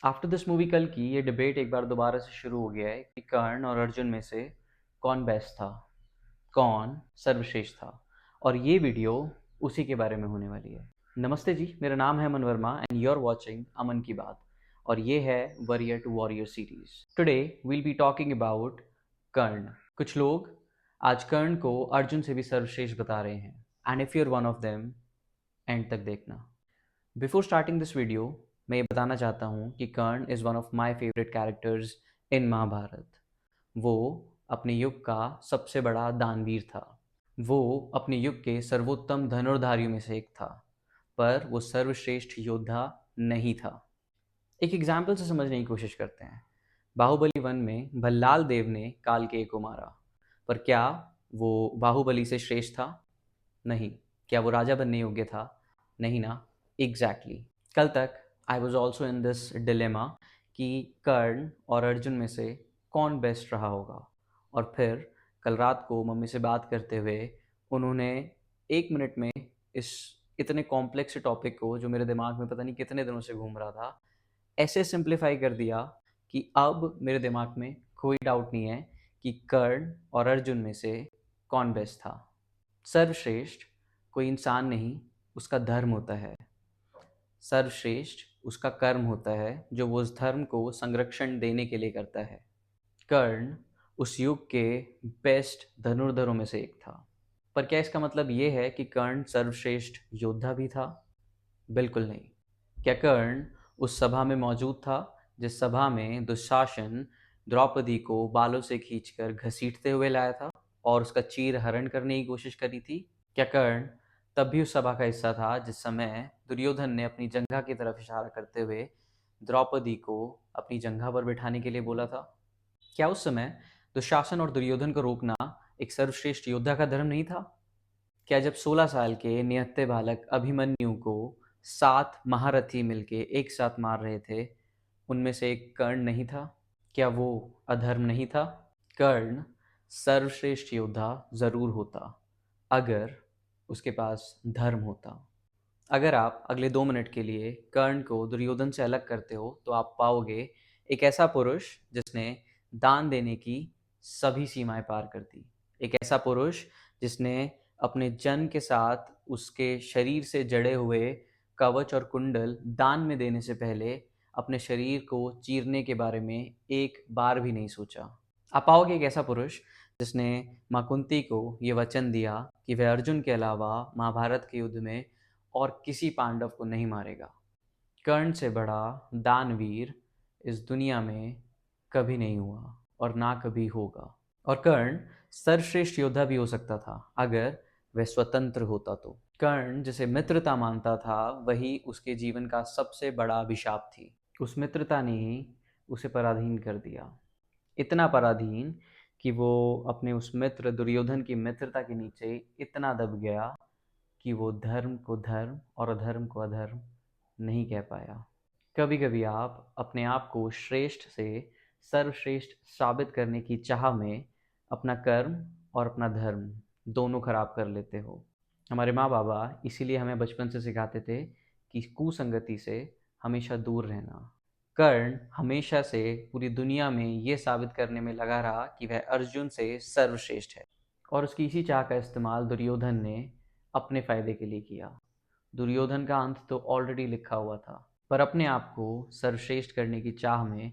After this movie कल की ये डिबेट एक बार दोबारा से शुरू हो गया है कि कर्ण और अर्जुन में से कौन बेस्ट था, कौन सर्वश्रेष्ठ था। और ये वीडियो उसी के बारे में होने वाली है। नमस्ते जी, मेरा नाम है Aman Verma and you are watching Aman की बात। और ये है warrior to warrior series. Today will be talking about Karna. कुछ लोग आज कर्ण को अर्जुन से भी सर्वश्रेष्ठ बता रहे हैं, and if you are one of them, and तक देखना। बिफोर स्टार्टिंग दिस वीडियो, मैं ये बताना चाहता हूँ कि Karna is one of my favourite characters in Mahabharata. वो अपने युग का सबसे बड़ा दानवीर था। वो अपने युग के सर्वोत्तम धनुर्धारियों में से एक था, पर वो सर्वश्रेष्ठ योद्धा नहीं था। एक एग्जाम्पल से समझने की कोशिश करते हैं। बाहुबली 1 में भल्लाल देव ने कालकेय को मारा, पर क्या वो बाहुबली से श्रेष्ठ था? नहीं। क्या वो राजा बनने योग्य था? नहीं ना। एग्जैक्टली। कल तक I was also in this dilemma कि कर्ण और अर्जुन में से कौन बेस्ट रहा होगा। और फिर कल रात को मम्मी से बात करते हुए उन्होंने 1 मिनट में इस इतने कॉम्प्लेक्स टॉपिक को, जो मेरे दिमाग में पता नहीं कितने दिनों से घूम रहा था, ऐसे सिंप्लीफाई कर दिया कि अब मेरे दिमाग में कोई डाउट नहीं है कि कर्ण और अर्जुन में से कौन बेस्ट था। सर्वश्रेष्ठ कोई इंसान नहीं, उसका धर्म होता है। सर्वश्रेष्ठ उसका कर्म होता है, जो वो उस धर्म को संरक्षण देने के लिए करता है। कर्ण उस युग के बेस्ट धनुर्धरों में से एक था। पर क्या इसका मतलब ये है कि कर्ण सर्वश्रेष्ठ योद्धा भी था? बिल्कुल नहीं। क्या कर्ण उस सभा में मौजूद था जिस सभा में दुशासन द्रौपदी को बालों से खींचकर घसीटते हुए लाया था और उसका चीर हरण करने की कोशिश करी थी? क्या कर्ण तब भी उस सभा का हिस्सा था जिस समय दुर्योधन ने अपनी जंघा की तरफ इशारा करते हुए द्रौपदी को अपनी जंघा पर बिठाने के लिए बोला था? क्या उस समय दुशासन और दुर्योधन को रोकना एक सर्वश्रेष्ठ योद्धा का धर्म नहीं था? क्या जब 16 साल के निहत्थे बालक अभिमन्यु को 7 महारथी मिलके एक साथ मार रहे थे, उनमें से एक कर्ण नहीं था? क्या वो अधर्म नहीं था? कर्ण सर्वश्रेष्ठ योद्धा जरूर होता अगर उसके पास धर्म होता। अगर आप अगले 2 मिनट के लिए कर्ण को दुर्योधन से अलग करते हो तो आप पाओगे एक ऐसा पुरुष जिसने दान देने की सभी सीमाएं पार कर दी। एक ऐसा पुरुष जिसने अपने जन्म के साथ उसके शरीर से जड़े हुए कवच और कुंडल दान में देने से पहले अपने शरीर को चीरने के बारे में एक बार भी नहीं सोचा। आप पाओगे एक ऐसा पुरुष जिसने माँ कुंती को ये वचन दिया कि वह अर्जुन के अलावा महाभारत के युद्ध में और किसी पांडव को नहीं मारेगा। कर्ण से बड़ा दानवीर इस दुनिया में कभी नहीं हुआ और ना कभी होगा। और कर्ण सर्वश्रेष्ठ योद्धा भी हो सकता था अगर वह स्वतंत्र होता तो। कर्ण जिसे मित्रता मानता था, वही उसके जीवन का सबसे बड़ा अभिशाप थी। उस मित्रता ने ही उसे पराधीन कर दिया। इतना पराधीन कि वो अपने उस मित्र दुर्योधन की मित्रता के नीचे इतना दब गया कि वो धर्म को धर्म और अधर्म को अधर्म नहीं कह पाया। कभी कभी आप अपने आप को श्रेष्ठ से सर्वश्रेष्ठ साबित करने की चाह में अपना कर्म और अपना धर्म दोनों खराब कर लेते हो। हमारे माँ बाबा इसीलिए हमें बचपन से सिखाते थे कि कुसंगति से हमेशा दूर रहना। कर्ण हमेशा से पूरी दुनिया में ये साबित करने में लगा रहा कि वह अर्जुन से सर्वश्रेष्ठ है, और उसकी इसी चाह का इस्तेमाल दुर्योधन ने अपने फायदे के लिए किया। दुर्योधन का अंत तो ऑलरेडी लिखा हुआ था, पर अपने आप को सर्वश्रेष्ठ करने की चाह में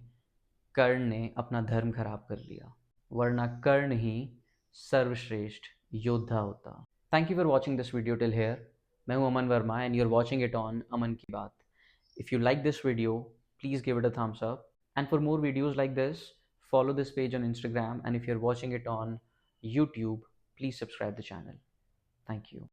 कर्ण ने अपना धर्म खराब कर लिया, वरना कर्ण ही सर्वश्रेष्ठ योद्धा होता। Thank you for watching this video till here. मैं हूं Aman Verma and you are watching it on Aman की बात। If you like this video, please give it a thumbs up. And for more videos like this, follow this page on Instagram. And if you're watching it on YouTube, please subscribe the channel. Thank you.